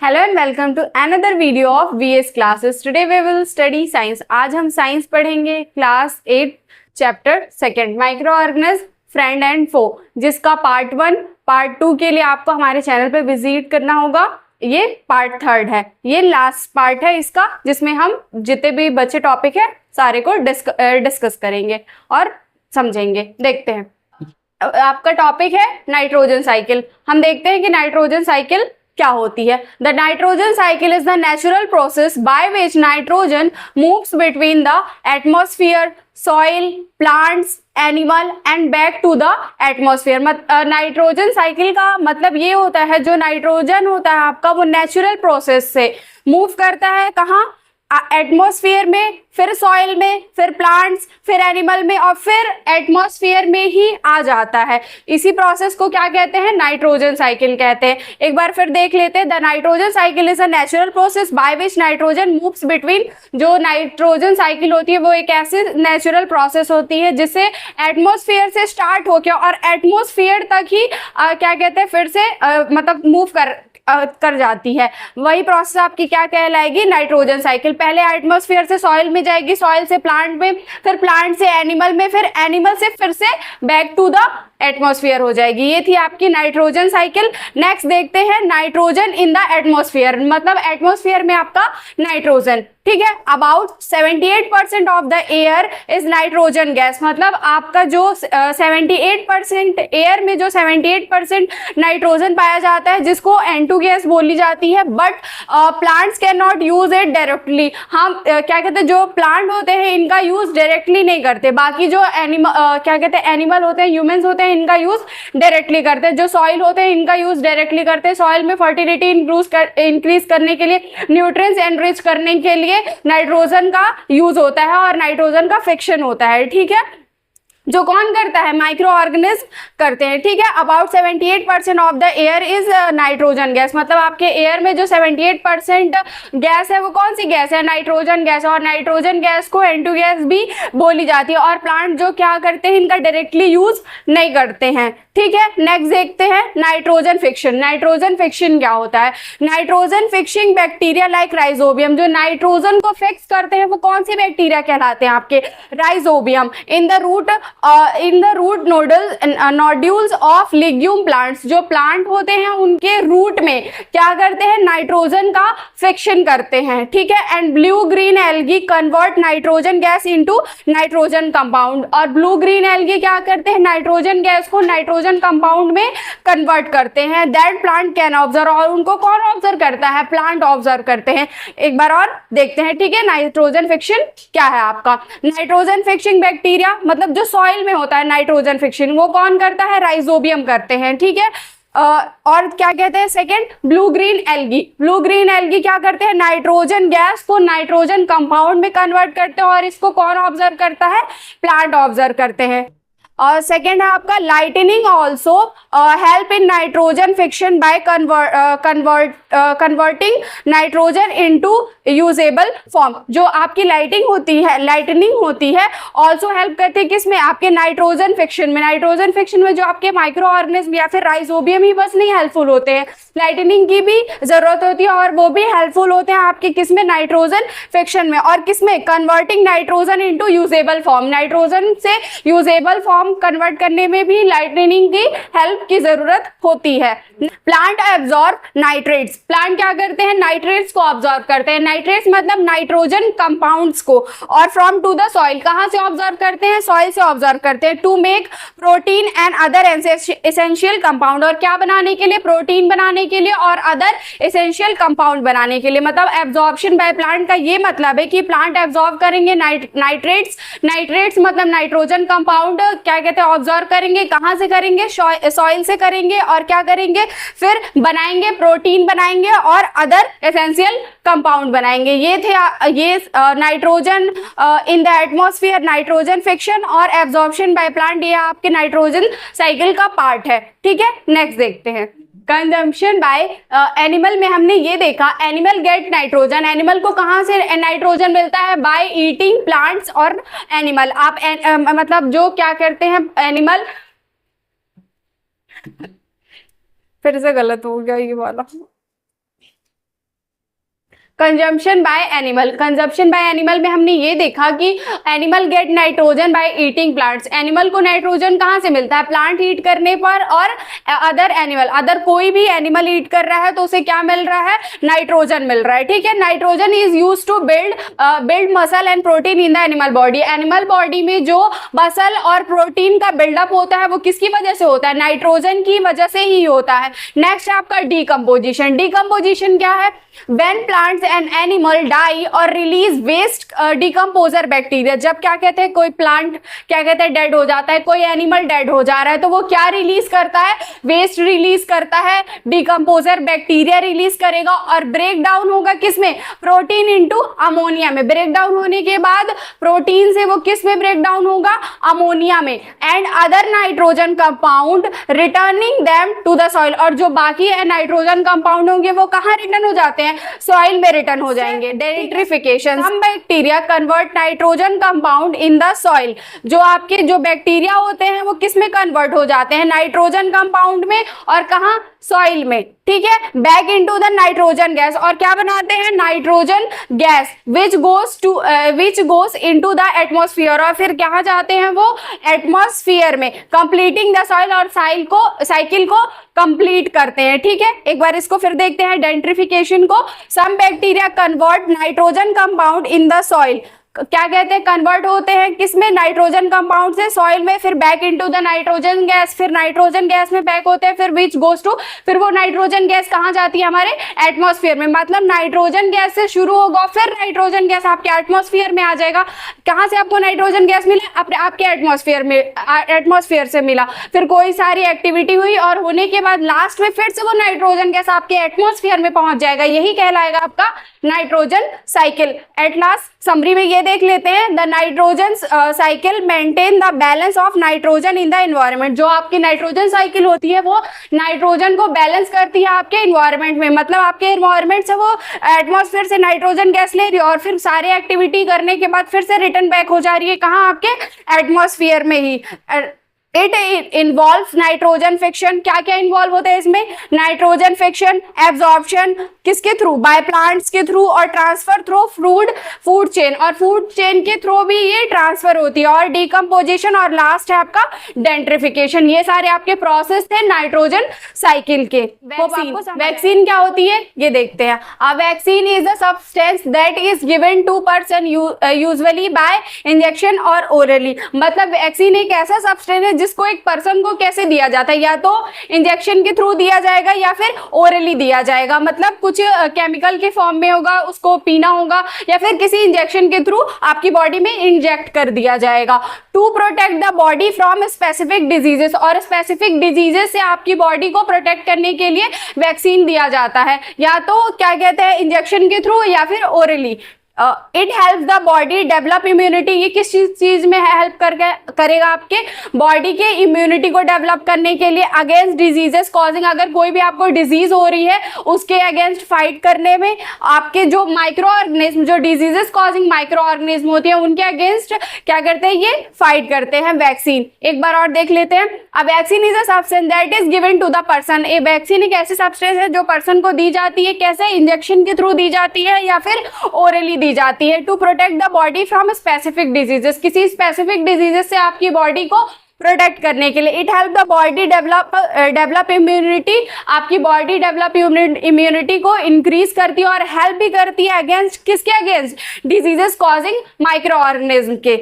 Hello and welcome to another video of VS classes. Today we will study science. आज हम science पढ़ेंगे class 8 chapter second microorganism friend and foe, जिसका part 1 part 2 के लिए आपको हमारे channel पे विजिट करना होगा। ये पार्ट 3 है, ये लास्ट पार्ट है इसका, जिसमें हम जितने भी बचे टॉपिक है सारे को डिस्कस करेंगे और समझेंगे। देखते हैं, आपका टॉपिक है नाइट्रोजन साइकिल। हम देखते हैं कि नाइट्रोजन साइकिल क्या होती है। The nitrogen cycle is the natural process by which nitrogen moves between the atmosphere, soil, plants, animal and back to the atmosphere. Nitrogen cycle का मतलब ये होता है, जो नाइट्रोजन होता है आपका वो नेचुरल प्रोसेस से मूव करता है कहाँ, एटमॉस्फेयर में, फिर सॉइल में, फिर प्लांट्स, फिर एनिमल में और फिर एटमॉस्फेयर में ही आ जाता है। इसी प्रोसेस को क्या कहते हैं, नाइट्रोजन साइकिल कहते हैं। एक बार फिर देख लेते हैं। The nitrogen cycle is a natural process by which nitrogen moves between. जो नाइट्रोजन साइकिल होती है वो एक ऐसी नेचुरल प्रोसेस होती है जिससे एटमॉस्फेयर से स्टार्ट होकर और एटमॉस्फेयर तक ही क्या कहते हैं फिर से मतलब मूव कर जाती है। वही प्रोसेस आपकी क्या कहलाएगी, नाइट्रोजन साइकिल। पहले एटमॉस्फेयर से सॉइल में जाएगी, सॉइल से प्लांट में, फिर प्लांट से एनिमल में, फिर एनिमल से फिर से बैक टू द एटमॉस्फेयर हो जाएगी। ये थी आपकी नाइट्रोजन साइकिल। नेक्स्ट देखते हैं नाइट्रोजन इन द एटमॉस्फेयर, मतलब एटमॉस्फेयर में आपका नाइट्रोजन, ठीक है। About 78% of the air is nitrogen gas, मतलब आपका जो 78% एयर में जो 78% नाइट्रोजन पाया जाता है, जिसको N2 गैस बोली जाती है। But plants can not use it directly. हम क्या कहते हैं, जो प्लांट होते हैं इनका यूज डायरेक्टली नहीं करते। बाकी जो क्या कहते हैं एनिमल होते हैं, ह्यूमंस होते हैं, इनका यूज डायरेक्टली करते हैं। जो सॉइल होते हैं इनका यूज डायरेक्टली करते हैं। सॉइल में फर्टिलिटी इंक्रीज करने के लिए, न्यूट्रिएंट्स एनरिच करने के लिए नाइट्रोजन का यूज होता है और नाइट्रोजन का फिक्शन होता है, ठीक है। जो कौन करता है, माइक्रो ऑर्गेनिज्म करते हैं, ठीक है। About 78% of the air is nitrogen gas, मतलब आपके एयर में जो 78% गैस है वो कौन सी गैस है, नाइट्रोजन गैस। और नाइट्रोजन गैस को N2 गैस भी बोली जाती है। और प्लांट जो क्या करते हैं, इनका डायरेक्टली यूज नहीं करते हैं, ठीक है। नेक्स्ट देखते हैं नाइट्रोजन फिक्शन। नाइट्रोजन फिक्शन क्या होता है, nitrogen fixing bacteria like rhizobium. जो नाइट्रोजन को फिक्स करते हैं वो कौन सी बैक्टीरिया कहलाते हैं, आपके rhizobium. In the root nodules of legume plants, जो प्लांट होते हैं उनके रूट में क्या करते हैं, नाइट्रोजन का फिक्शन करते हैं, ठीक है। And blue green algae convert nitrogen gas into nitrogen compound. और ब्लू ग्रीन एल्गी क्या करते हैं, नाइट्रोजन गैस को नाइट्रोजन कंपाउंड में कन्वर्ट करते हैं। दैट प्लांट कैन ऑब्जर्व, और उनको कौन ऑब्जर्व करता है, प्लांट ऑब्जर्व करते हैं। एक बार और देखते हैं, ठीक है। नाइट्रोजन फिक्शन क्या है आपका, नाइट्रोजन फिक्सिंग बैक्टीरिया, मतलब जो सॉइल में होता है नाइट्रोजन फिक्शन, वो कौन करता है, राइजोबियम करते हैं, ठीक है। और क्या कहते हैं second, blue green algae. Blue green algae क्या करते हैं, नाइट्रोजन गैस को नाइट्रोजन कंपाउंड में कन्वर्ट करते हैं और इसको कौन ऑब्जर्व करता है, प्लांट ऑब्जर्व करते हैं। और सेकेंड है आपका lightning also help in nitrogen fiction by converting nitrogen into usable form. जो आपकी लाइटनिंग होती है ऑल्सो हेल्प करती है किसमें, आपके नाइट्रोजन फिक्शन में। नाइट्रोजन फिक्शन में जो आपके माइक्रो ऑर्गेनिज्म या फिर राइजोबियम ही बस नहीं हेल्पफुल होते हैं, लाइटनिंग की भी जरूरत होती है और वो भी हेल्पफुल होते हैं आपके किसमें, नाइट्रोजन फिक्शन में। और किसमें, converting nitrogen into usable form. Nitrogen से यूजेबल फॉर्म कन्वर्ट करने में भी लाइटनिंग की हेल्प की जरूरत होती है। Plant absorb nitrates. प्लांट क्या करते हैं, नाइट्रेट्स को ऑब्जॉर्व करते हैं। नाइट्रेट्स मतलब नाइट्रोजन कंपाउंड्स को। और फ्रॉम टू द सॉइल, कहां से ऑब्जॉर्व करते हैं, सॉइल से ऑब्जॉर्व करते हैं। To make protein and other essential compound, और क्या बनाने के लिए, प्रोटीन बनाने के लिए और अदर एसेंशियल कंपाउंड बनाने के लिए। मतलब एब्जॉर्प्शन बाय प्लांट का ये मतलब है कि प्लांट एब्जॉर्व करेंगे नाइट्रेट्स मतलब नाइट्रोजन कंपाउंड क्या कहते हैं, ऑब्जर्व करेंगे। कहां से करेंगे, सॉइल से करेंगे। और क्या करेंगे, फिर बनाएंगे, प्रोटीन बनाएंगे और अदर एसेंशियल कंपाउंड बनाएंगे। ये थे nitrogen in the atmosphere, nitrogen fiction और एब्जॉर्प्शन बाय प्लांट, ये आपके नाइट्रोजन साइकिल का पार्ट है, ठीक है। नेक्स्ट देखते हैं कंजम्पशन बाय एनिमल में हमने ये देखा, एनिमल गेट नाइट्रोजन। एनिमल को कहाँ से नाइट्रोजन मिलता है, बाय ईटिंग प्लांट्स और एनिमल। आप मतलब जो क्या करते हैं एनिमल, फिर से गलत हो गया ये वाला, consumption by animal. Consumption by animal में हमने ये देखा कि animal get nitrogen by eating plants. Animal को नाइट्रोजन कहाँ से मिलता है? प्लांट ईट करने पर, और अदर एनिमल, अदर कोई भी एनिमल ईट कर रहा है तो उसे क्या मिल रहा है? नाइट्रोजन मिल रहा है। ठीक है, nitrogen is use to build muscle and protein in the animal body. Animal body में जो मसल और प्रोटीन का बिल्डअप होता है वो किसकी वजह से होता है? नाइट्रोजन की वजह से ही होता है। नेक्स्ट आपका डीकम्पोजिशन। डीकम्पोजिशन क्या है? When plants and animal die or release waste decomposer bacteria। जब क्या कहते हैं, कोई प्लांट क्या कहते हैं, डेड हो जाता है, कोई एनिमल डेड हो जा रहा है, तो वो क्या रिलीज करता है? वेस्ट रिलीज करता है, डिकम्पोजर बैक्टीरिया रिलीज करेगा, और ब्रेक डाउन होगा किसमें? प्रोटीन इंटू अमोनिया में। ब्रेक डाउन होने के बाद प्रोटीन से वो किस में ब्रेक डाउन होगा? अमोनिया में। And other nitrogen compound returning them to the soil. और जो बाकी है नाइट्रोजन कंपाउंड होंगे वो कहाँ रिटर्न हो जाते हैं? सॉइल में रिटर्न हो जाएंगे। Denitrification. Some bacteria convert nitrogen compound in the soil. जो आपके जो बैक्टीरिया होते हैं वो किस में कन्वर्ट हो जाते हैं? नाइट्रोजन कंपाउंड में, और कहाँ? सॉइल में। ठीक है, back into the nitrogen gas. और क्या बनाते हैं? Nitrogen gas which goes into the atmosphere. और फिर कहाँ जाते हैं वो? एटमॉस्फेयर में। कंप्लीटिंग द सॉइल, और साइकिल को कंप्लीट करते हैं। ठीक है, एक बार इसको फिर देखते हैं डेंट्रिफिकेशन को। Some bacteria convert nitrogen compound in the soil. क्या कहते हैं? कन्वर्ट होते हैं किसमें? नाइट्रोजन कंपाउंड से सॉइल में, फिर back into the nitrogen gas, फिर नाइट्रोजन गैस में बैक होते हैं, फिर विच गोस टू, फिर वो नाइट्रोजन गैस कहाँ जाती है? हमारे एटमॉस्फेयर में। मतलब नाइट्रोजन गैस से शुरू होगा, फिर नाइट्रोजन गैस आपके एटमॉस्फेयर में आ जाएगा। कहाँ से आपको नाइट्रोजन गैस मिला? आपके एटमॉस्फेयर में, एटमॉस्फेयर से मिला। फिर कोई सारी एक्टिविटी हुई और होने के बाद लास्ट में फिर से वो नाइट्रोजन गैस आपके एटमॉस्फेयर में पहुंच जाएगा। यही कहलाएगा आपका nitrogen cycle. At last summary में ये देख लेते हैं, the nitrogen cycle maintain the balance of nitrogen in the environment. जो आपकी नाइट्रोजन साइकिल होती है वो नाइट्रोजन को बैलेंस करती है आपके एनवायरनमेंट में। मतलब आपके एनवायरनमेंट से वो एटमॉस्फेयर से नाइट्रोजन गैस ले रही है, और फिर सारी एक्टिविटी करने के बाद फिर से रिटर्न बैक हो जा रही है। कहाँ? आपके एटमॉस्फेयर में ही। It involve nitrogen fiction. क्या क्या इन्वॉल्व होता है इसमें? नाइट्रोजन फिक्शन, एब्जॉर्प्शन किसके थ्रू? बाय प्लांट्स के थ्रू, और ट्रांसफर थ्रू फूड चेन, और फूड चेन के थ्रू भी ये ट्रांसफर होती है, और डीकम्पोजिशन, और लास्ट है आपका डेंट्रिफिकेशन। ये सारे आपके प्रोसेस थे नाइट्रोजन साइकिल के। वैक्सीन क्या होती है ये देखते हैं। A vaccine is a substance that is given to person usually by injection और ओरली। मतलब वैक्सीन एक ऐसा सब्सटेंस है जिसको एक पर्सन को कैसे दिया जाता है? या तो इंजेक्शन के थ्रू दिया जाएगा या फिर ओरली दिया जाएगा। मतलब कुछ केमिकल के फॉर्म में होगा, उसको पीना होगा, या फिर किसी इंजेक्शन के थ्रू आपकी बॉडी में इंजेक्ट कर दिया जाएगा। To protect the body from specific diseases. और स्पेसिफिक डिजीजेस से आपकी बॉडी को प्रोटेक्ट करने के लिए वैक्सीन दिया जाता है, या तो क्या कहते हैं इंजेक्शन के थ्रू या फिर orally. It help the body develop immunity. ये किस चीज में हेल्प करेगा? आपके बॉडी के इम्यूनिटी को डेवलप करने के लिए, अगेंस्ट डिजीजेस कॉजिंग, अगर कोई भी आपको डिजीज हो रही है उसके अगेंस्ट फाइट करने में, आपके जो माइक्रो ऑर्गेनिज्म, जो डिजीजेस कॉजिंग माइक्रो ऑर्गेनिज्म होती है उनके अगेंस्ट क्या करते हैं? ये फाइट करते हैं वैक्सीन। एक बार और देख लेते हैं। A vaccine is a substance that is given to the person. A vaccine एक ऐसी सब्सटेंस है जो पर्सन को दी जाती है। कैसे? इंजेक्शन के थ्रू दी जाती है या फिर ओरली जाती है। To protect the body from specific diseases. किसी स्पेसिफिक डिजीजेस से आपकी बॉडी को प्रोटेक्ट करने के लिए। It help the body develop immunity. आपकी बॉडी डेवलप इम्यूनिटी को इंक्रीज करती है और हेल्प भी करती है अगेंस्ट, किसके against? Diseases causing microorganism के।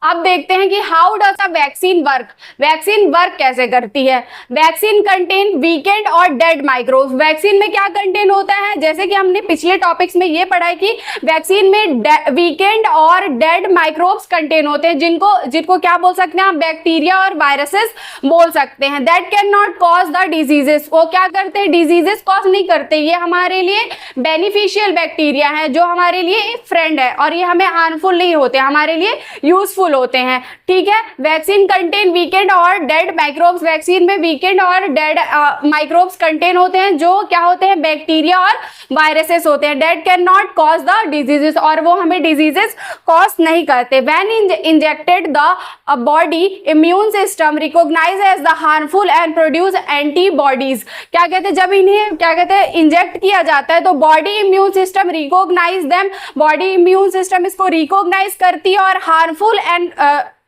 अब देखते हैं कि how does a vaccine work. Vaccine work कैसे करती है? वैक्सीन कंटेन वीकेंड और डेड माइक्रोब्स। वैक्सीन में क्या कंटेन होता है? जैसे कि हमने पिछले टॉपिक्स में ये पढ़ा है कि वैक्सीन में वीकेंड और डेड माइक्रोब्स कंटेन होते हैं, जिनको क्या बोल सकते हैं आप? बैक्टीरिया और वायरसेस बोल सकते हैं। That can not cause the diseases. वो क्या करते हैं? डिजीजेस कॉज नहीं करते। ये हमारे लिए बेनिफिशियल बैक्टीरिया है, जो हमारे लिए फ्रेंड है, और ये हमें हार्मफुल नहीं होते, हमारे लिए यूजफुल हार्मफुल होते हैं, ठीक है। वैक्सीन कंटेन वीकेंड और डेड माइक्रोब्स, वैक्सीन में वीकेंड और डेड माइक्रोब्स कंटेन होते हैं जो क्या होते हैं, बैक्टीरिया और वायरसेस होते हैं। Dead can not cause the diseases, और वो हमें डिजीजेस कॉज नहीं करते। When injected the body immune system recognise as the harmful and produce antibodies. क्या कहते हैं, जब इन्हें क्या कहते हैं इंजेक्ट किया जाता है तो body immune system recognise them, body immune system इसको रिकॉग्नाइज करती है और harmful and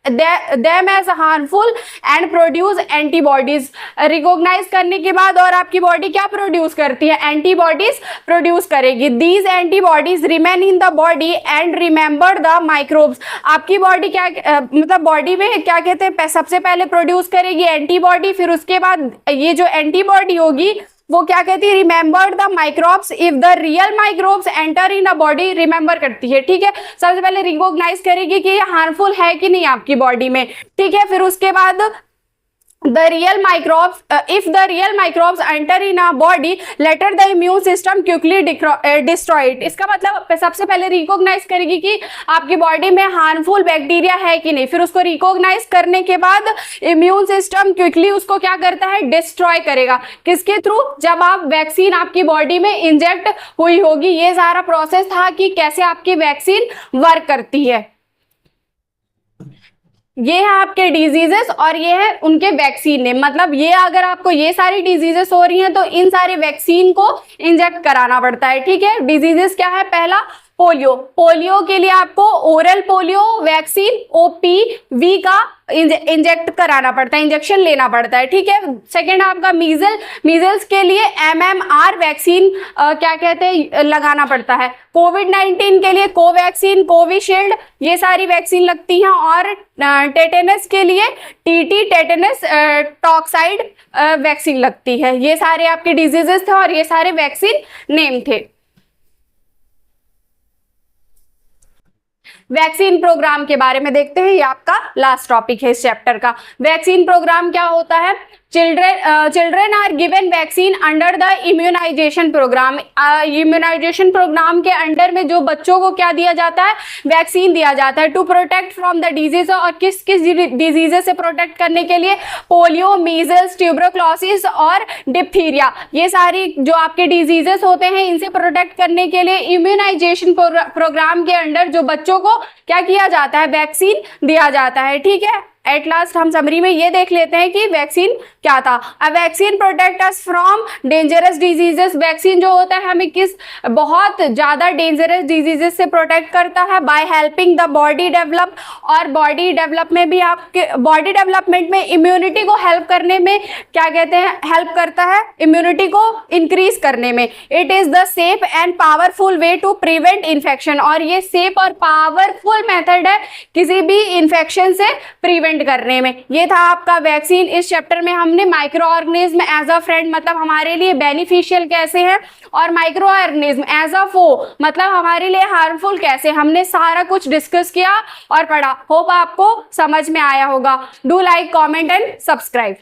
them as harmful and produce antibodies। Recognise करने के बाद और आपकी बॉडी क्या प्रोड्यूस करती है, एंटीबॉडीज प्रोड्यूस करेगी। These antibodies remain in the body and remember the microbes। आपकी बॉडी क्या मतलब बॉडी में क्या कहते हैं, सबसे पहले प्रोड्यूस करेगी एंटीबॉडी, फिर उसके बाद ये जो एंटीबॉडी होगी वो क्या कहती है, remember the microbes if the real microbes enter in a body, remember करती है, ठीक है। सबसे पहले रिकॉग्नाइज करेगी कि ये हार्मफुल है कि नहीं आपकी बॉडी में, ठीक है। फिर उसके बाद the real microbes if the real microbes enter in a body later the immune system quickly destroy it। इसका मतलब सबसे पहले रिकॉग्नाइज करेगी कि आपकी बॉडी में हार्मफुल बैक्टीरिया है कि नहीं, फिर उसको रिकॉग्नाइज करने के बाद इम्यून सिस्टम क्विकली उसको क्या करता है, डिस्ट्रॉय करेगा। किसके थ्रू, जब आप वैक्सीन आपकी बॉडी में इंजेक्ट हुई होगी। ये सारा प्रोसेस था कि कैसे आपकी वैक्सीन वर्क करती है। ये है आपके डिजीजेस और ये है उनके वैक्सीन ने, मतलब ये अगर आपको ये सारी डिजीजेस हो रही हैं तो इन सारे वैक्सीन को इंजेक्ट कराना पड़ता है, ठीक है। डिजीजेस क्या है, पहला पोलियो, पोलियो के लिए आपको ओरल पोलियो वैक्सीन OPV का इंजेक्ट कराना पड़ता है, इंजेक्शन लेना पड़ता है, ठीक है। सेकेंड आपका मीजल्स के लिए MMR वैक्सीन क्या कहते हैं लगाना पड़ता है। कोविड-19 के लिए कोवैक्सीन, कोविशील्ड, ये सारी वैक्सीन लगती हैं। और टेटेनस के लिए TT टेटेनस टॉक्साइड वैक्सीन लगती है। ये सारे आपके डिजीजेस थे और ये सारे वैक्सीन नेम थे। वैक्सीन प्रोग्राम के बारे में देखते हैं, ये आपका लास्ट टॉपिक है इस चैप्टर का। वैक्सीन प्रोग्राम क्या होता है, children are given vaccine under the immunisation programme. Immunisation programme के अंडर में जो बच्चों को क्या दिया जाता है, वैक्सीन दिया जाता है to protect from the disease. और किस किस डिजीजेस से प्रोटेक्ट करने के लिए, पोलियो, मीजल्स, ट्यूबरक्लोसिस और डिप्थीरिया, ये सारी जो आपके डिजीजेस होते हैं इनसे प्रोटेक्ट करने के लिए इम्यूनाइजेशन प्रोग्राम के अंडर जो बच्चों को क्या किया जाता है, वैक्सीन दिया जाता है, ठीक है। एट लास्ट हम समरी में ये देख लेते हैं कि वैक्सीन क्या था। A vaccine protect us from dangerous diseases. Vaccine जो होता है हमें किस बहुत ज्यादा डेंजरस डिजीजेस से प्रोटेक्ट करता है, by helping the body develop. और बॉडी डेवलप में भी आपके बॉडी डेवलपमेंट में इम्यूनिटी को हेल्प करने में क्या कहते हैं, हेल्प करता है इम्यूनिटी को इंक्रीज करने में। It is the safe and powerful way to prevent infection. और ये सेफ और पावरफुल मेथड है किसी भी इन्फेक्शन से प्रिवेंट करने में। ये था आपका वैक्सीन। इस चैप्टर में हमने microorganism as a friend मतलब हमारे लिए बेनिफिशियल कैसे हैं, और microorganism as a foe मतलब हमारे लिए हार्मफुल कैसे, हमने सारा कुछ डिस्कस किया और पढ़ा। होप आपको समझ में आया होगा। Do like, comment and subscribe.